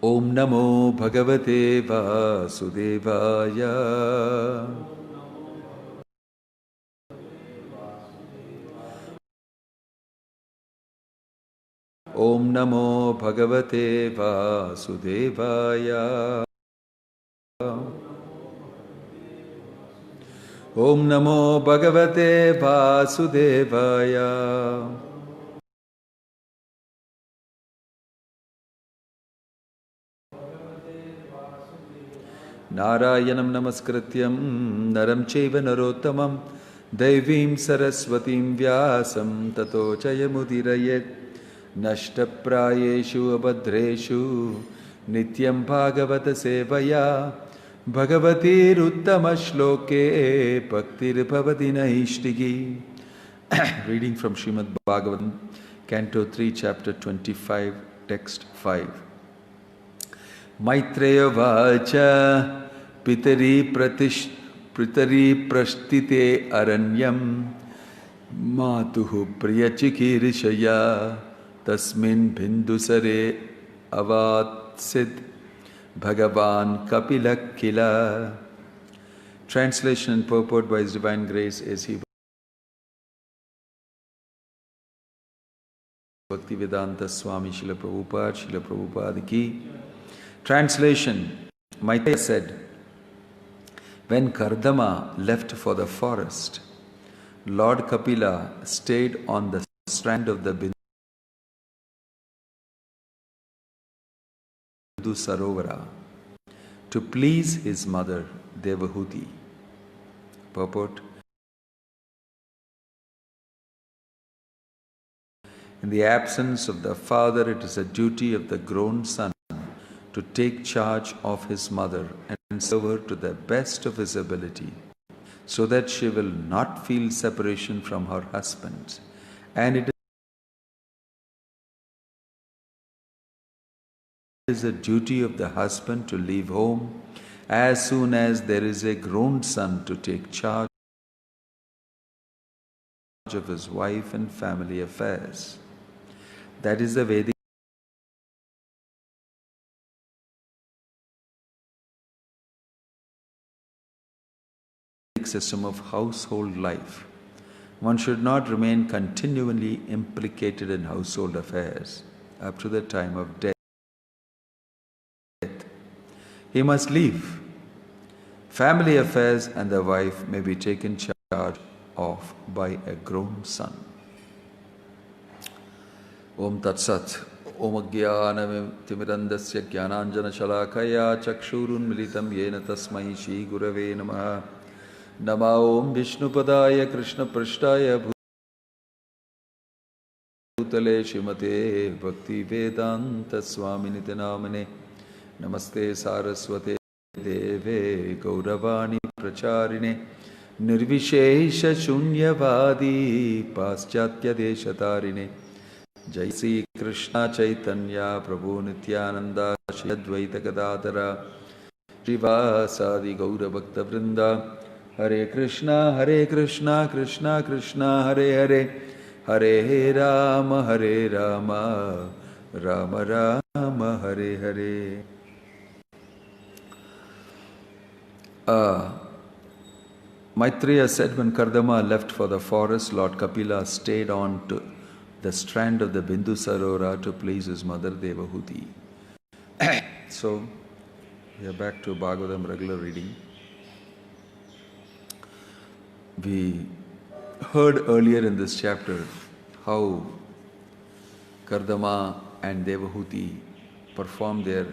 Om Namo Bhagavate Vasudevaya. Om Namo Bhagavate Vasudevaya. Om Namo Bhagavate Vasudevaya. Narayanam Namaskrityam Naram Chaiva Narottamam Devim Saraswatim Vyasam Tato Jayamudirayet Nashtaprayeshu Abhadreshu Nityam Bhagavata Sevaya Bhagavatir Uttama Shloke Bhaktir Bhavati Naishtigi. Reading from Srimad Bhagavatam, Canto 3, Chapter 25, Text 5. Maitreya Vacha Pitari Prashtite Aranyam Matuhu Priyachikirishaya Tasmin Bindusare Avatsid Bhagavan Kapilakila. Translation and purport by His Divine Grace is He Bhakti Vedanta Swami Srila Prabhupada Ki. Translation. Maitreya said, when Kardama left for the forest, Lord Kapila stayed on the strand of the Bindu Sarovara to please his mother Devahuti. Purport. In the absence of the father, it is a duty of the grown son to take charge of his mother and serve her to the best of his ability, so that she will not feel separation from her husband. And it is a duty of the husband to leave home as soon as there is a grown son to take charge of his wife and family affairs. That is the Vedic system of household life. One should not remain continually implicated in household affairs up to the time of death. He must leave. Family affairs and the wife may be taken charge of by a grown son. Om Tat Sat. Om Ajnanam Timirandasya Jnananjana Shalakaya Chakshurun Militam Yena Tasmai Shri Gurave Namaha. Nama Om Vishnupadaya Krishna Prashtaya Bhutale Shrimate Bhakti Vedanta Swami Nitinamane Namaste Saraswate Deve Gauravani Pracharine Nirvishesha Shunyavadi Paschatya Deshatarine Jai Sri Krishna Chaitanya Prabhu Nityananda Shri Advaita Gadadhara Srivasadi Gaura Bhakta Vrinda Hare Krishna, Krishna Krishna, Hare Hare, Hare Rama, Rama Rama, Hare Hare. Maitreya said when Kardama left for the forest, Lord Kapila stayed on to the strand of the Bindu Sarora to please his mother Devahuti. So, we are back to Bhagavatam regular reading. We heard earlier in this chapter how Kardama and Devahuti performed their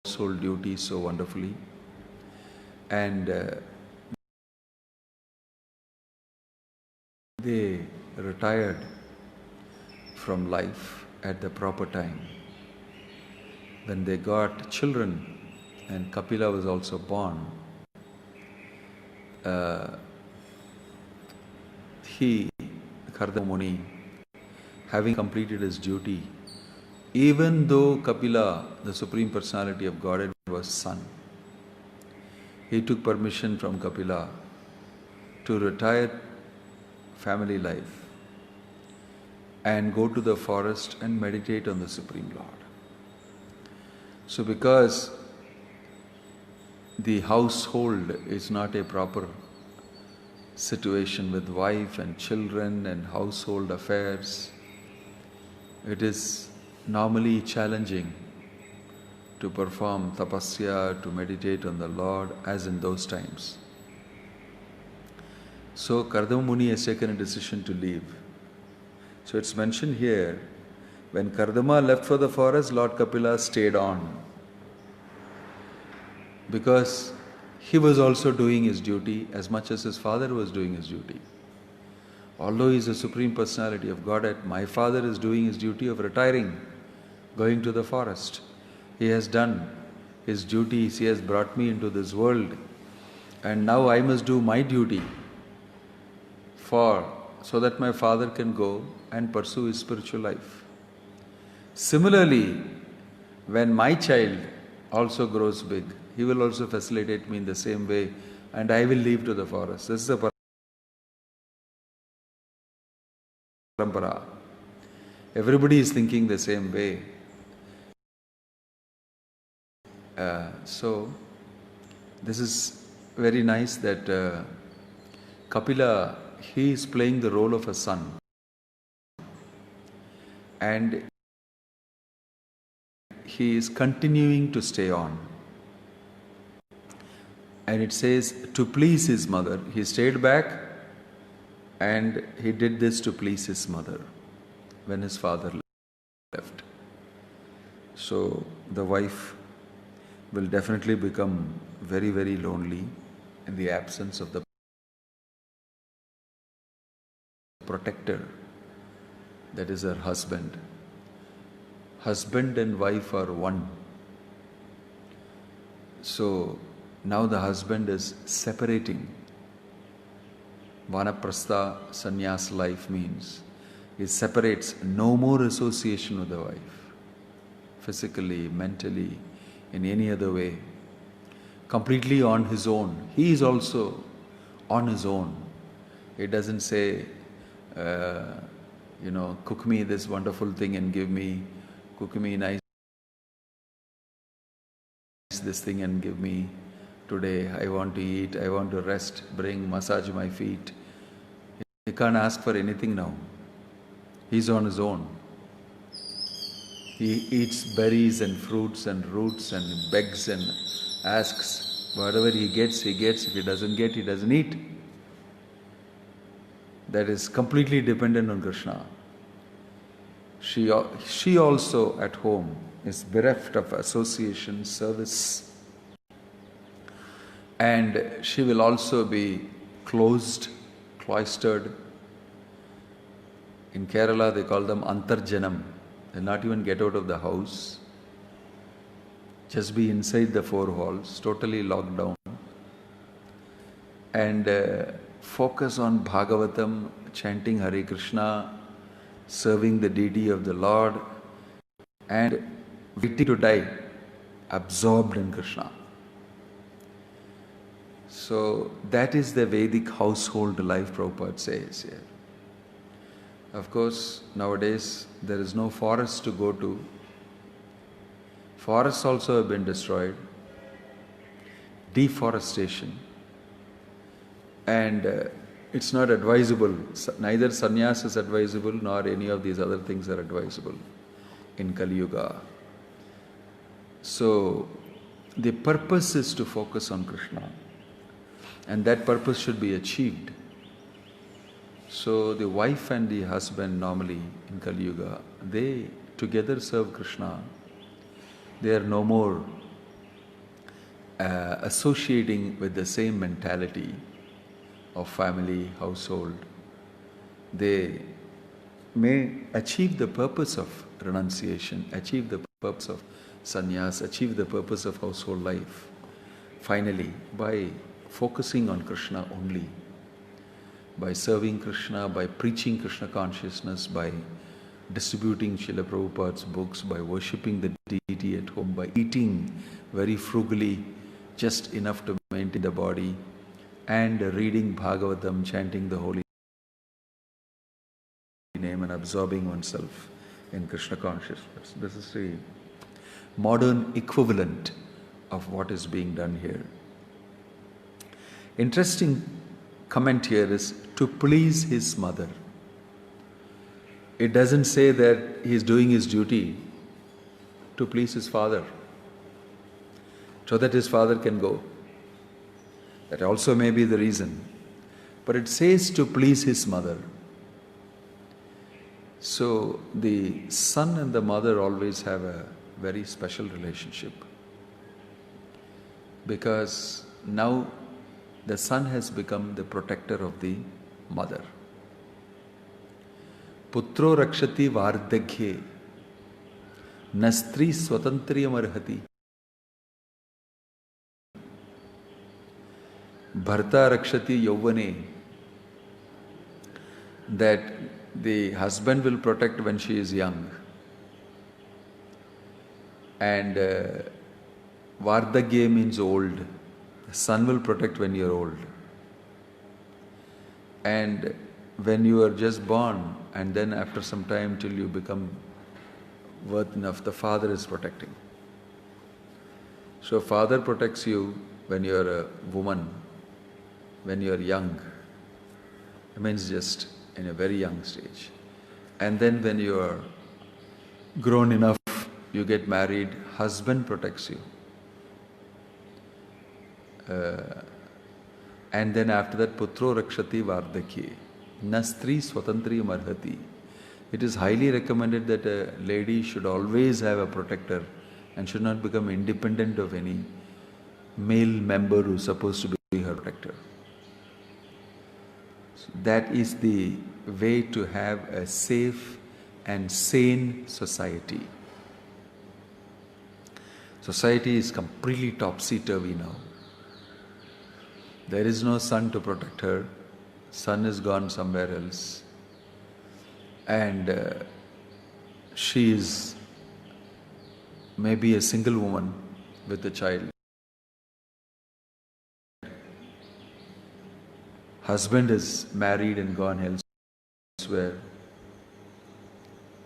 household duties so wonderfully, and they retired from life at the proper time. When they got children and Kapila was also born, Kardama Muni, having completed his duty, even though Kapila, the Supreme Personality of Godhead, was son, he took permission from Kapila to retire family life and go to the forest and meditate on the Supreme Lord. So because the household is not a proper situation with wife and children and household affairs, it is normally challenging to perform tapasya, to meditate on the Lord as in those times. So Kardama Muni has taken a decision to leave. So it's mentioned here, when Kardama left for the forest, Lord Kapila stayed on. Because he was also doing his duty as much as his father was doing his duty. Although he is the Supreme Personality of Godhead, my father is doing his duty of retiring, going to the forest. He has done his duties, he has brought me into this world, and now I must do my duty so that my father can go and pursue his spiritual life. Similarly, when my child also grows big, he will also facilitate me in the same way, and I will leave to the forest. This is the parampara. Everybody is thinking the same way. So, this is very nice that Kapila, he is playing the role of a son. And he is continuing to stay on. And it says, to please his mother. He stayed back and he did this to please his mother when his father left. So the wife will definitely become very, very lonely in the absence of the protector, that is her husband. Husband and wife are one. So now the husband is separating. Vanaprastha sannyas life means he separates, no more association with the wife, physically, mentally, in any other way, completely on his own. He is also on his own. He doesn't say, cook me this wonderful thing and give me, cook me nice this thing and give me today. I want to eat, I want to rest, bring, massage my feet. He can't ask for anything now. He's on his own. He eats berries and fruits and roots and begs and asks. Whatever he gets, he gets. If he doesn't get, he doesn't eat. That is completely dependent on Krishna. She also at home is bereft of association, service, and she will also be cloistered. In Kerala they call them antarjanam. They'll not even get out of the house. Just be inside the four walls, totally locked down. And focus on Bhagavatam, chanting Hare Krishna, serving the deity of the Lord, and waiting to die, absorbed in Krishna. So that is the Vedic household life, Prabhupada says here. Of course, nowadays there is no forest to go to. Forests also have been destroyed. Deforestation. And it's not advisable. Neither sannyas is advisable nor any of these other things are advisable in Kali Yuga. So the purpose is to focus on Krishna, and that purpose should be achieved. So the wife and the husband normally in Kali Yuga, they together serve Krishna. They are no more associating with the same mentality of family, household. They may achieve the purpose of renunciation, achieve the purpose of sannyas, achieve the purpose of household life, finally, by focusing on Krishna only, by serving Krishna, by preaching Krishna consciousness, by distributing Srila Prabhupada's books, by worshipping the deity at home, by eating very frugally, just enough to maintain the body, and reading Bhagavatam, chanting the holy name and absorbing oneself in Krishna consciousness. This is the modern equivalent of what is being done here. Interesting comment here is to please his mother. It doesn't say that he is doing his duty to please his father, so that his father can go. That also may be the reason. But it says to please his mother. So the son and the mother always have a very special relationship, because now the son has become the protector of the mother. Putro rakshati vardagye nastri swatantriyam arhati. Bharta rakshati yauvane. That the husband will protect when she is young. And vardagye means old. The son will protect when you are old. And when you are just born, and then after some time till you become worth enough, the father is protecting. So father protects you when you are a woman, when you are young. It means just in a very young stage. And then when you are grown enough, you get married, husband protects you. And then after that, putro rakshati vardakye, nastri swatantriyam arhati. It is highly recommended that a lady should always have a protector and should not become independent of any male member who is supposed to be her protector. So that is the way to have a safe and sane society. Society is completely topsy-turvy now. There is no son to protect her. Son is gone somewhere else. And she is maybe a single woman with a child. Husband is married and gone elsewhere.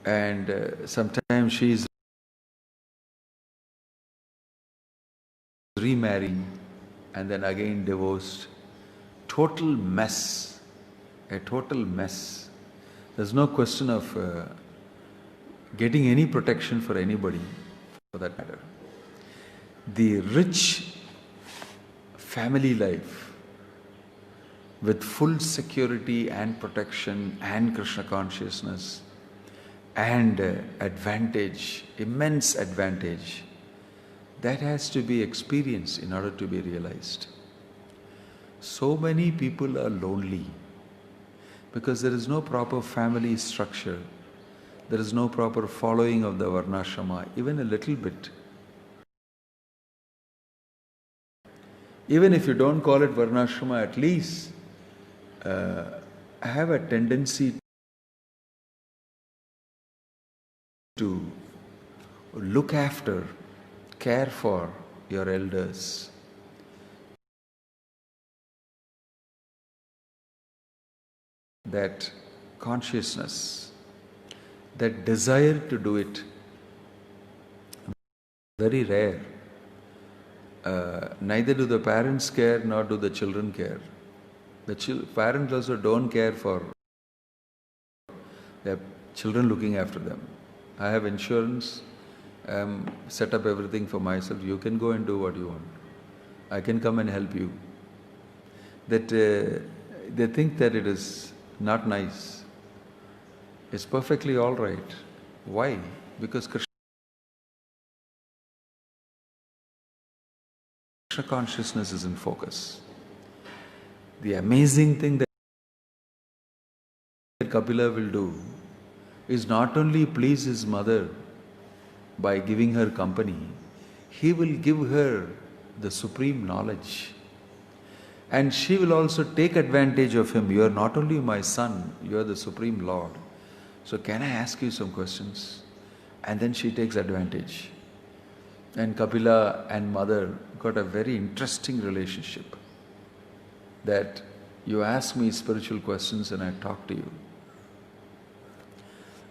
And sometimes she is remarrying and then again divorced. Total mess. A total mess. There's no question of getting any protection for anybody, for that matter. The rich family life with full security and protection and Krishna consciousness and advantage, immense advantage, that has to be experienced in order to be realized. So many people are lonely because there is no proper family structure. There is no proper following of the varnashrama, even a little bit. Even if you don't call it varnashrama, at least have a tendency to look after, care for your elders. That consciousness, that desire to do it, very rare. Neither do the parents care nor do the children care. The parents also don't care for their children looking after them. I have insurance, set up everything for myself. You can go and do what you want. I can come and help you. That they think that it is not nice. It's perfectly all right. Why? Because Krishna consciousness is in focus. The amazing thing that Kapila will do is not only please his mother by giving her company, he will give her the supreme knowledge. And she will also take advantage of him. You are not only my son, you are the Supreme Lord. So can I ask you some questions? And then she takes advantage. And Kapila and mother got a very interesting relationship. That you ask me spiritual questions and I talk to you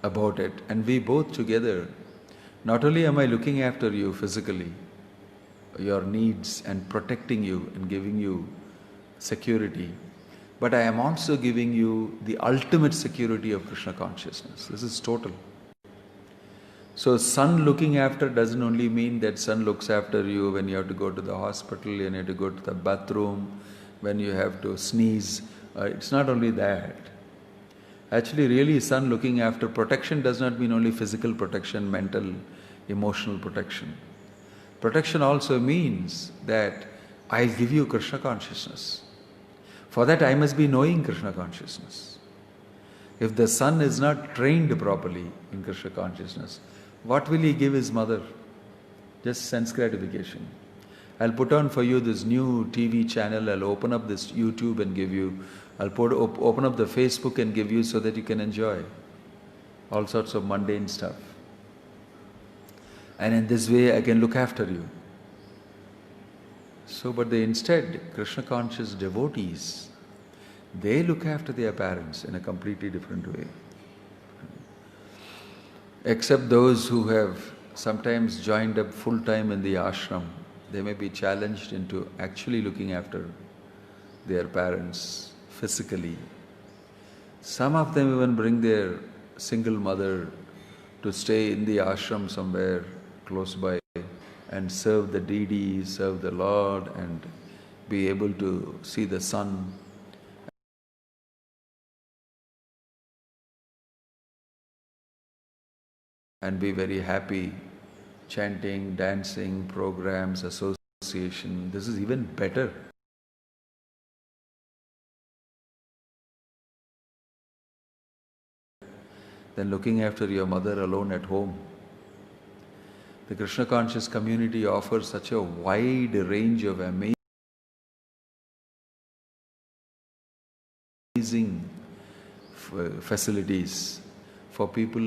about it. And we both together Not only am I looking after you physically, your needs, and protecting you and giving you security, but I am also giving you the ultimate security of Krishna consciousness. This is total. So son looking after doesn't only mean that son looks after you when you have to go to the hospital, when you have to go to the bathroom, when you have to sneeze. It's not only that. Actually, really, son looking after protection does not mean only physical protection, mental, emotional protection. Protection also means that I'll give you Krishna consciousness. For that, I must be knowing Krishna consciousness. If the son is not trained properly in Krishna consciousness, what will he give his mother? Just sense gratification. I'll put on for you this new TV channel, I'll open up this YouTube and give you, I'll open up the Facebook and give you so that you can enjoy all sorts of mundane stuff. And in this way I can look after you. So, but instead, Krishna conscious devotees, they look after their parents in a completely different way. Except those who have sometimes joined up full time in the ashram, they may be challenged into actually looking after their parents physically. Some of them even bring their single mother to stay in the ashram somewhere close by and serve the needy, serve the Lord, and be able to see the sun. And be very happy, chanting, dancing, programs, association. This is even better. Than looking after your mother alone at home. The Krishna conscious community offers such a wide range of amazing facilities for people,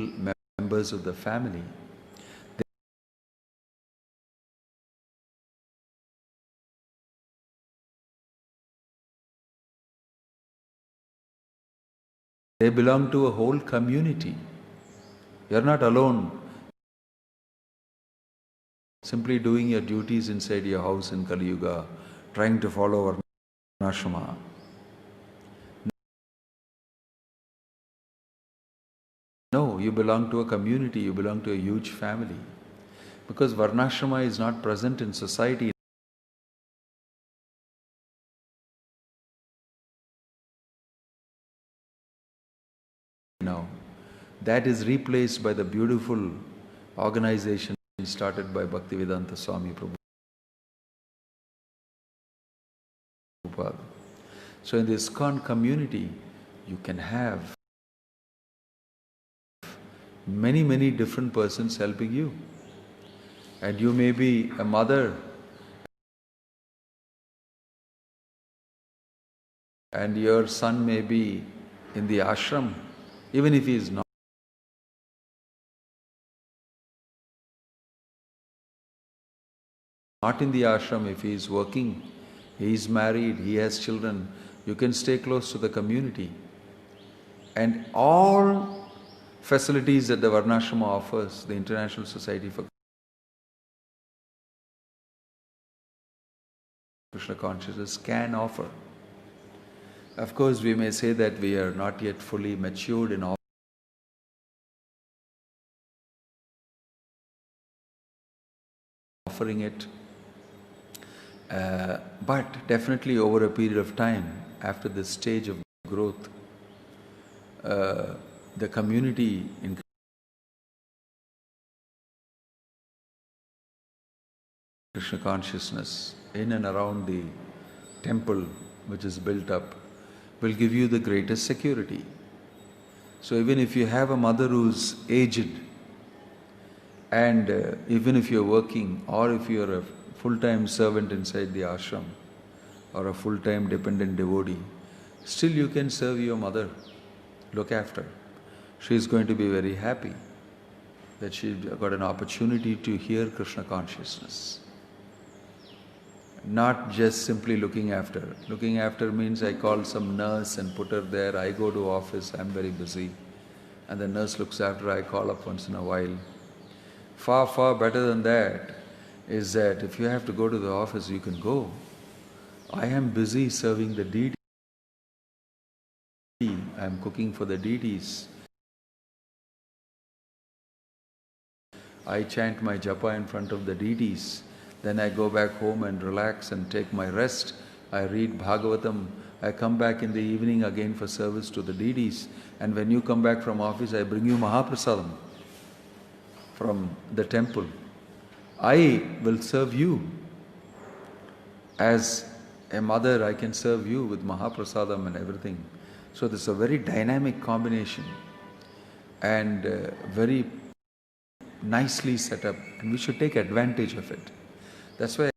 members of the family. They belong to a whole community. You are not alone, simply doing your duties inside your house in Kali Yuga, trying to follow Varnashrama. No, you belong to a community, you belong to a huge family. Because Varnashrama is not present in society now. That is replaced by the beautiful organization started by Bhaktivedanta Swami Prabhupada. So in the ISKCON community, you can have many different persons helping you. And you may be a mother and your son may be in the ashram, even if he is not in the ashram, if he is working, he is married, he has children, you can stay close to the community. And all facilities that the Varnashrama offers, the International Society for Krishna Consciousness can offer. Of course, we may say that we are not yet fully matured in offering it. But definitely over a period of time, after this stage of growth, the community in Krishna consciousness, in and around the temple which is built up, will give you the greatest security. So even if you have a mother who's aged, and even if you're working, or if you're a full-time servant inside the ashram, or a full-time dependent devotee, still you can serve your mother, look after. She is going to be very happy that she got an opportunity to hear Krishna consciousness. Not just simply looking after. Looking after means I call some nurse and put her there, I go to office, I'm very busy, and the nurse looks after, I call up once in a while. Far, far better than that is that if you have to go to the office, you can go. I am busy serving the deity. I am cooking for the deities. I chant my japa in front of the deities. Then I go back home and relax and take my rest. I read Bhagavatam. I come back in the evening again for service to the deities. And when you come back from office, I bring you Mahaprasadam from the temple. I will serve you. As a mother, I can serve you with Mahaprasadam and everything. So this is a very dynamic combination and very nicely set up, and we should take advantage of it. That's why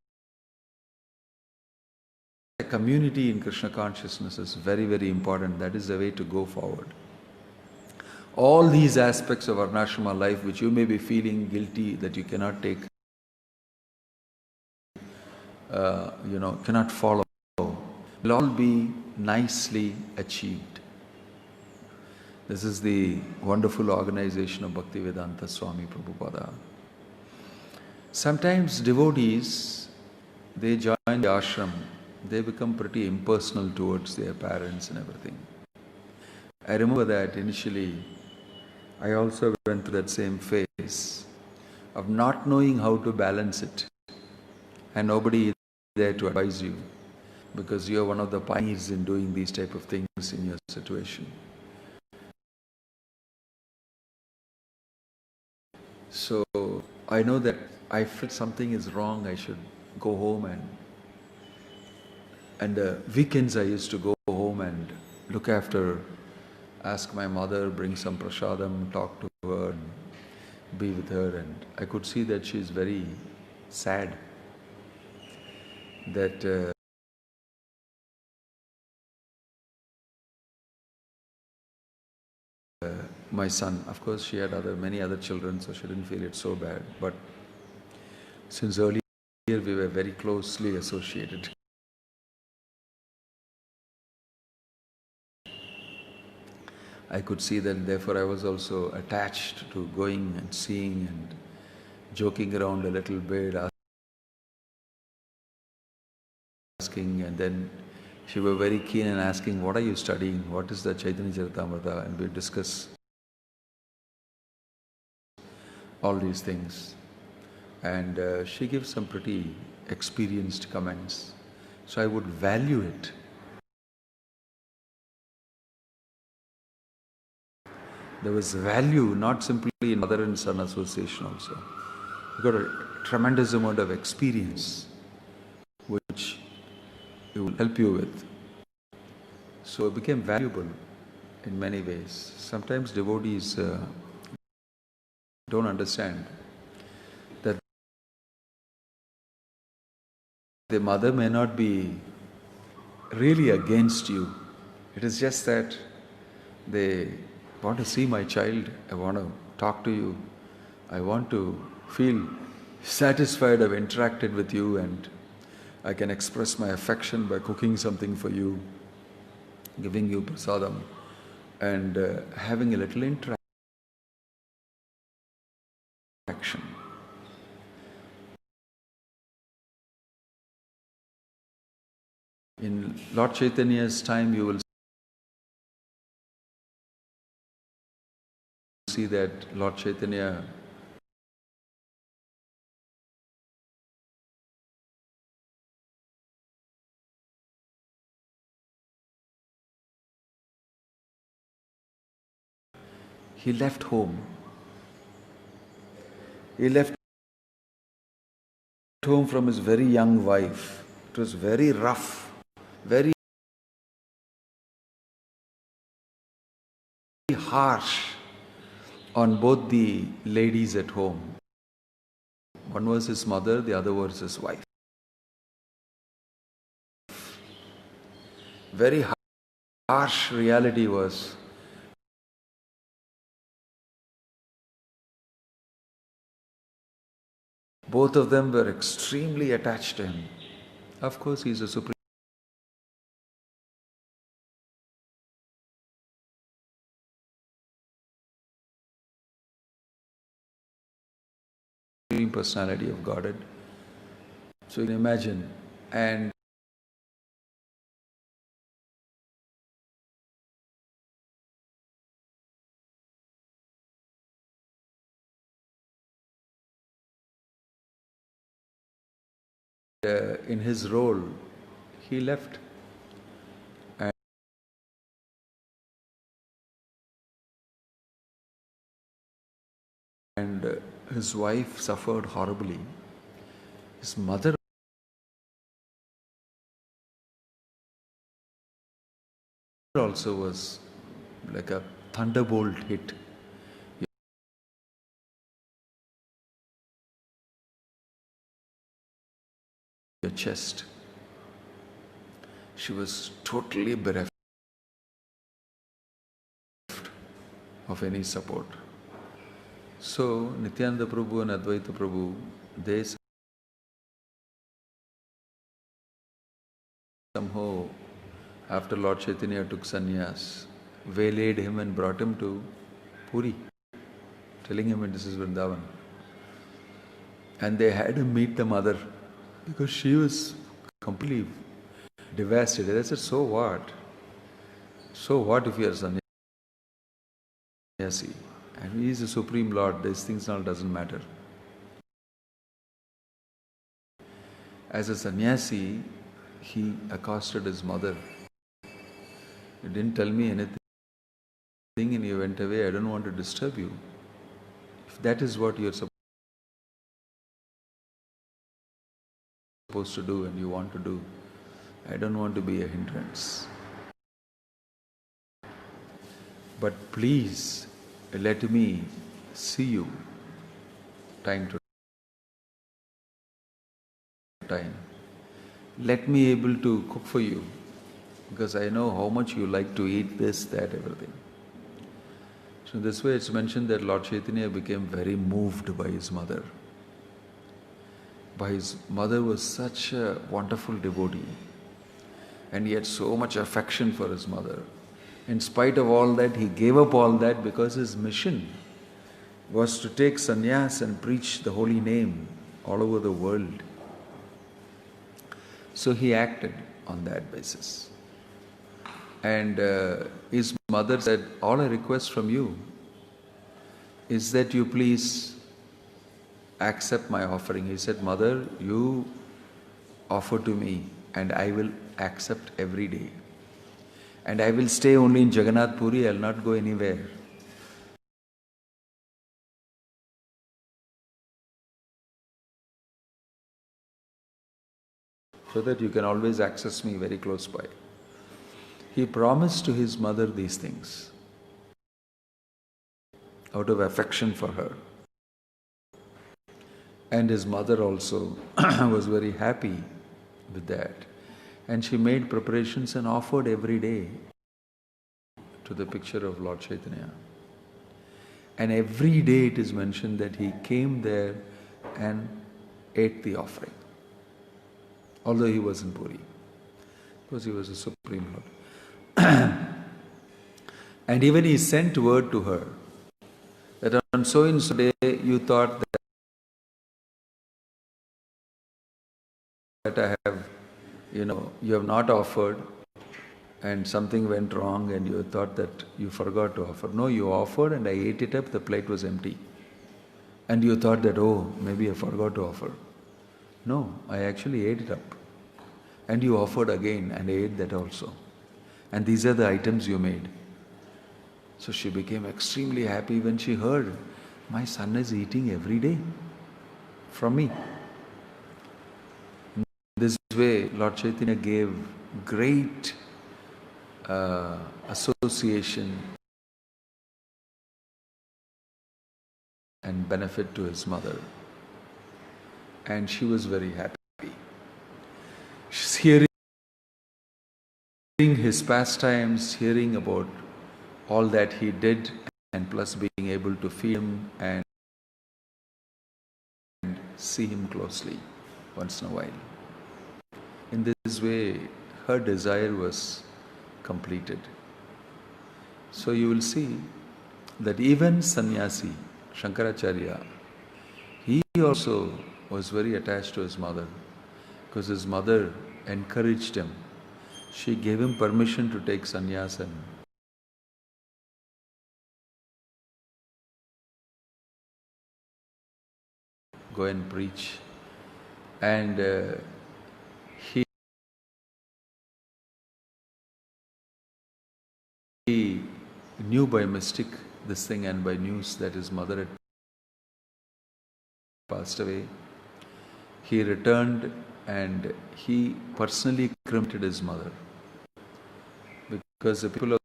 a community in Krishna consciousness is very, very important. That is the way to go forward. All these aspects of Varnashrama life which you may be feeling guilty that you cannot take, cannot follow, will all be nicely achieved. This is the wonderful organization of Bhaktivedanta Swami Prabhupada. Sometimes devotees, they join the ashram, they become pretty impersonal towards their parents and everything. I remember that initially I also went through that same phase of not knowing how to balance it, and nobody is there to advise you because you are one of the pioneers in doing these type of things in your situation. So I know that I felt something is wrong, I should go home, and weekends I used to go home and look after, ask my mother, bring some prasadam, talk to her, and be with her, and I could see that she is very sad that my son, of course she had many other children, so she didn't feel it so bad, but since earlier we were very closely associated. I could see that, therefore I was also attached to going and seeing and joking around a little bit, asking, and then she was very keen in asking, what are you studying? What is the Chaitanya Charitamrita? And we discuss all these things. And she gives some pretty experienced comments. So I would value it. There was value not simply in mother and son association also. You got a tremendous amount of experience which it will help you with. So it became valuable in many ways. Sometimes devotees don't understand that the mother may not be really against you. It is just that they want to see my child, I want to talk to you, I want to feel satisfied I've interacted with you and I can express my affection by cooking something for you, giving you prasadam, and having a little interaction. In Lord Chaitanya's time, you will see that Lord Chaitanya he left home. He left home from his very young wife. It was very rough, very harsh on both the ladies at home. One was his mother, the other was his wife. Very harsh reality was both of them were extremely attached to him. Of course, he is a supreme Personality of Godhead. So you can imagine. And in his role, he left. And his wife suffered horribly. His mother also was like a thunderbolt hit your chest. She was totally bereft of any support. So Nityananda Prabhu and Advaita Prabhu, they somehow, after Lord Chaitanya took sannyas, waylaid him and brought him to Puri, telling him this is Vrindavan. And they had him meet the mother because she was completely devastated. I said, so what? So what if you are sannyasi? And he is the Supreme Lord, these things all doesn't matter. As a sannyasi, he accosted his mother. You didn't tell me anything and you went away. I don't want to disturb you. If that is what you're supposed to do and you want to do, I don't want to be a hindrance. But please, let me see you time to time. Let me able to cook for you, because I know how much you like to eat this, that, everything. So this way it's mentioned that Lord Chaitanya became very moved by his mother. By his mother was such a wonderful devotee, and he had so much affection for his mother. In spite of all that, he gave up all that because his mission was to take sannyas and preach the holy name all over the world. So he acted on that basis. And his mother said, all I request from you is that you please accept my offering. He said, Mother, you offer to me and I will accept every day. And I will stay only in Jagannath Puri, I will not go anywhere. So that you can always access me very close by. He promised to his mother these things out of affection for her. And his mother also was very happy with that. And she made preparations and offered every day to the picture of Lord Chaitanya. And every day it is mentioned that he came there and ate the offering. Although he was in Puri, because he was the Supreme Lord. And even he sent word to her that on so and so day you thought that I have, you have not offered and something went wrong and you thought that you forgot to offer. No, you offered and I ate it up, the plate was empty. And you thought that, oh, maybe I forgot to offer. No, I actually ate it up. And you offered again and I ate that also. And these are the items you made. So she became extremely happy when she heard, my son is eating every day from me. In this way, Lord Chaitanya gave great association and benefit to his mother. And she was very happy. She's hearing his pastimes, hearing about all that he did, and plus being able to feel him and see him closely once in a while. In this way, her desire was completed. So you will see that even sannyasi, Shankaracharya, he also was very attached to his mother because his mother encouraged him. She gave him permission to take sannyas and go and preach. And he knew by mistake this thing, and by news that his mother had passed away. He returned and he personally cremated his mother, because the people of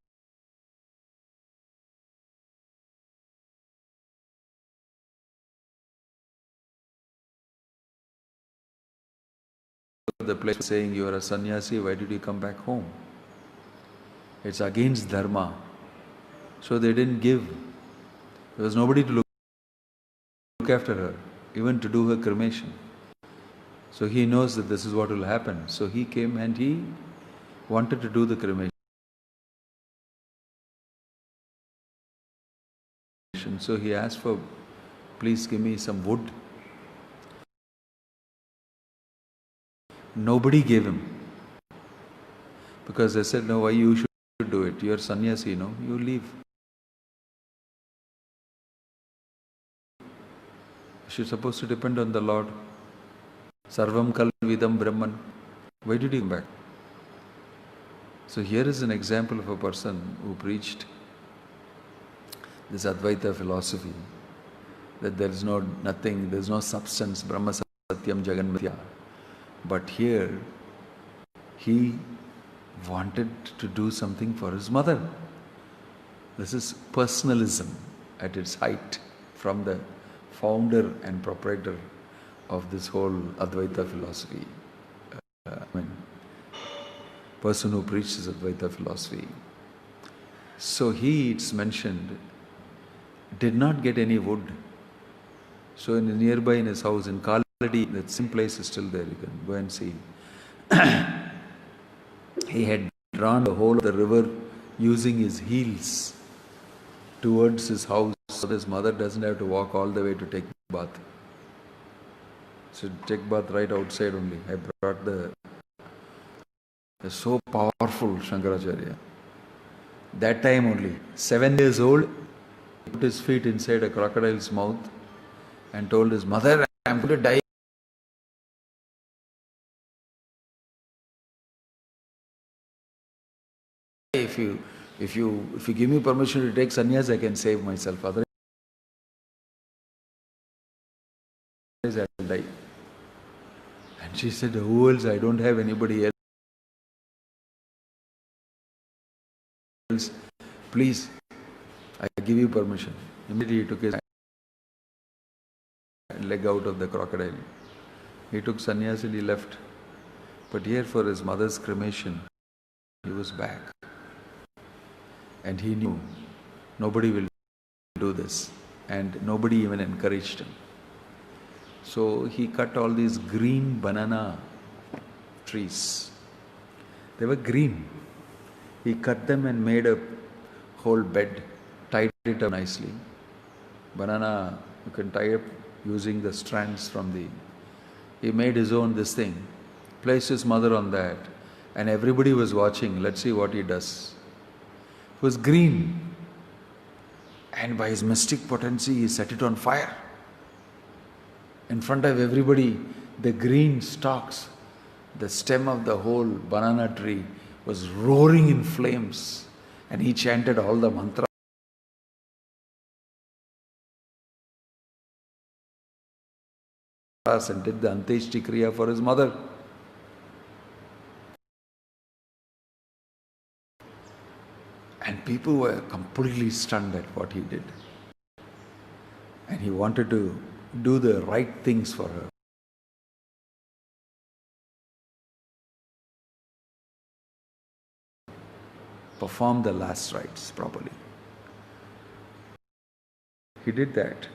the place were saying, "You are a sannyasi, why did you come back home? It's against dharma." So they didn't give. There was nobody to look after her, even to do her cremation. So he knows that this is what will happen. So he came and he wanted to do the cremation. So he asked for, "Please give me some wood." Nobody gave him, because they said, "No, why you should do it? You are sannyasi, no? You leave. You're supposed to depend on the Lord. Sarvam kalvidam Brahman. Why did you come back?" So here is an example of a person who preached this Advaita philosophy, that there is nothing, there is no substance, Brahma Satyam Jagan Mithya. But here, he wanted to do something for his mother. This is personalism at its height, from the founder and proprietor of this whole Advaita philosophy. Person who preaches Advaita philosophy. So he, it's mentioned, did not get any wood. So nearby in his house in Kaladi, that same place is still there, you can go and see. He had drawn the whole of the river using his heels towards his house, so his mother doesn't have to walk all the way to take bath. So take bath right outside only. I brought the so powerful Shankaracharya. That time only, 7 years old, he put his feet inside a crocodile's mouth and told his mother, "I'm going to die. If you give me permission to take sannyas, I can save myself. Otherwise, I'll die." And she said, "Who else? I don't have anybody else. Please, I give you permission." Immediately he took his leg out of the crocodile. He took sannyas and he left. But here, for his mother's cremation, he was back. And he knew nobody will do this. And nobody even encouraged him. So he cut all these green banana trees. They were green. He cut them and made a whole bed, tied it up nicely. Banana, you can tie up using the strands from the... He made his own this thing, placed his mother on that, and everybody was watching. Let's see what he does. It was green. And by his mystic potency, he set it on fire. In front of everybody, the green stalks, the stem of the whole banana tree was roaring in flames, and he chanted all the mantras and did the Anteshti Kriya for his mother. And people were completely stunned at what he did. And he wanted to do the right things for her. Perform the last rites properly. He did that.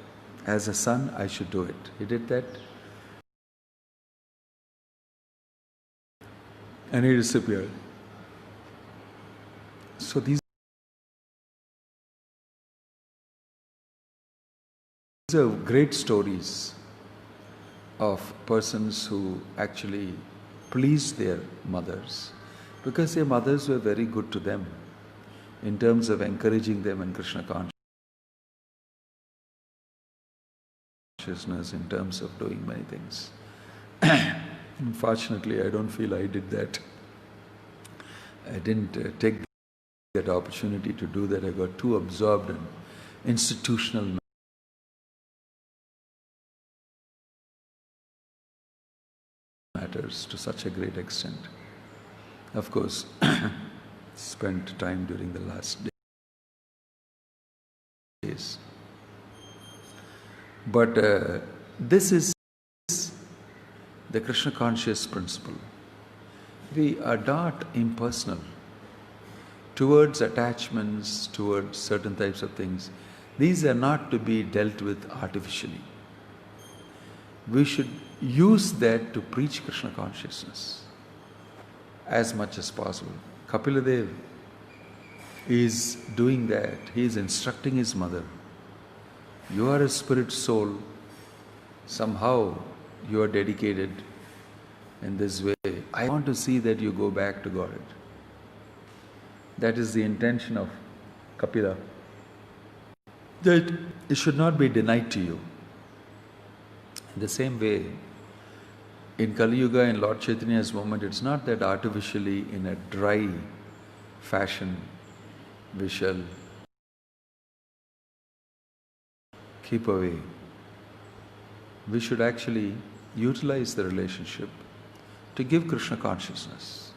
As a son, I should do it. He did that. And he disappeared. So these are great stories of persons who actually pleased their mothers, because their mothers were very good to them in terms of encouraging them in Krishna consciousness, in terms of doing many things. Unfortunately, I don't feel I did that. I didn't take that opportunity to do that. I got too absorbed in institutional matters to such a great extent. Of course, spent time during the last days. But this is the Krishna conscious principle. We are not impersonal towards attachments, towards certain types of things. These are not to be dealt with artificially. We should use that to preach Krishna consciousness as much as possible. Kapiladev is doing that. He is instructing his mother. You are a spirit soul. Somehow you are dedicated in this way. I want to see that you go back to God. That is the intention of Kapila. That it should not be denied to you. In the same way, in Kali Yuga, in Lord Chaitanya's moment, it's not that artificially in a dry fashion we shall keep away. We should actually utilize the relationship to give Krishna consciousness.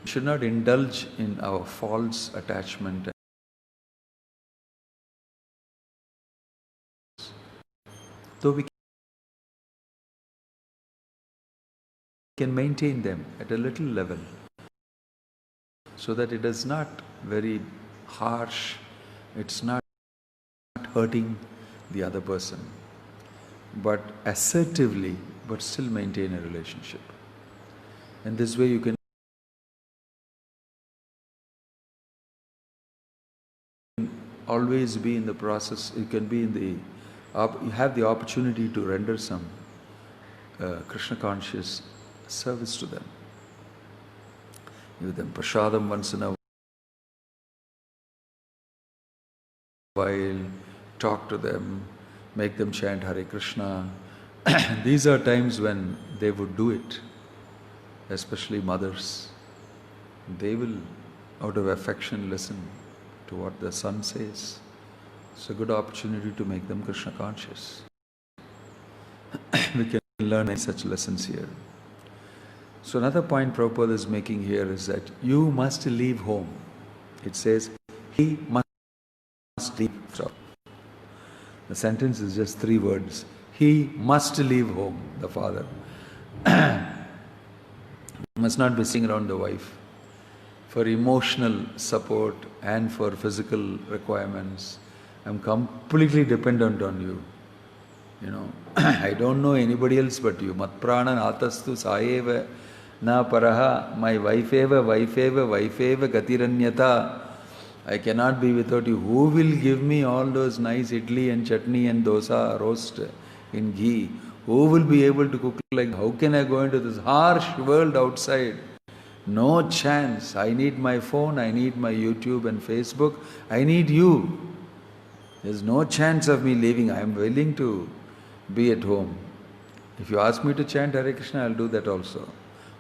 We should not indulge in our false attachment. Though we can maintain them at a little level so that it is not very harsh, it's not hurting the other person, but assertively, but still maintain a relationship. And this way you can always be in the process, you can be in the, you have the opportunity to render some Krishna conscious service to them. Give them prasadam once in a while, talk to them, make them chant Hare Krishna. These are times when they would do it, especially mothers. They will, out of affection, listen to what the son says. It's a good opportunity to make them Krishna conscious. We can learn many such lessons here. So another point Prabhupada is making here is that you must leave home. It says, he must leave. Stop. The sentence is just 3 words. He must leave home, the father. Must not be sitting around the wife. For emotional support and for physical requirements, I'm completely dependent on you. You know, I don't know anybody else but you. Mat prana natastu saeva na paraha. My wife eva gatiranyata. I cannot be without you. Who will give me all those nice idli and chutney and dosa roast in ghee? Who will be able to cook like? How can I go into this harsh world outside? No chance. I need my phone, I need my YouTube and Facebook. I need you. There's no chance of me leaving. I am willing to be at home. If you ask me to chant Hare Krishna, I'll do that also.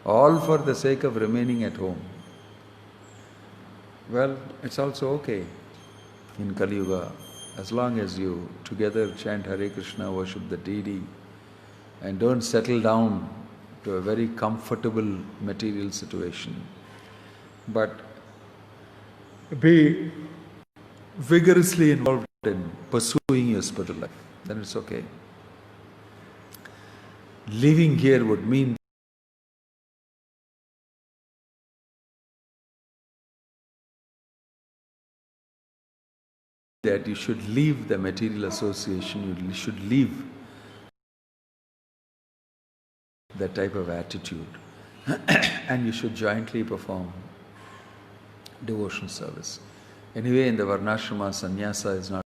All for the sake of remaining at home. Well, it's also okay in Kali Yuga, as long as you together chant Hare Krishna, worship the deity, and don't settle down to a very comfortable material situation. But be vigorously involved in pursuing your spiritual life, then it's okay. Living here would mean that you should leave the material association, you should leave that type of attitude and you should jointly perform devotion service. Anyway, in the Varnashrama, sannyasa is not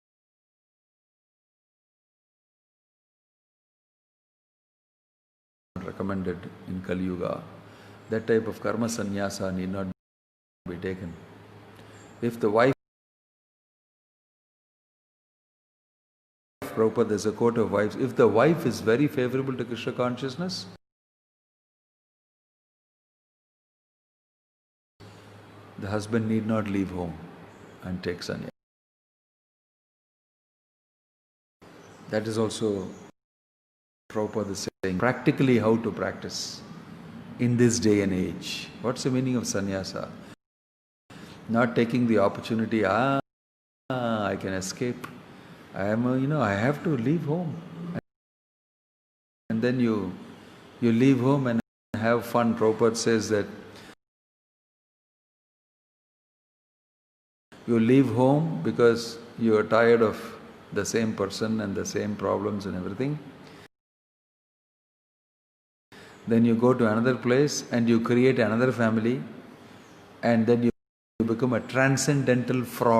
recommended in Kali Yuga. That type of karma sannyasa need not be taken. If the wife, Prabhupada, there's a quote of wives, if the wife is very favorable to Krishna consciousness, the husband need not leave home and take sannyasa. That is also Prabhupada is saying practically how to practice in this day and age. What's the meaning of sannyasa? Not taking the opportunity, I can escape. I have to leave home. And then you leave home and have fun. Prabhupada says that you leave home because you are tired of the same person and the same problems and everything. Then you go to another place and you create another family, and then you become a transcendental fraud.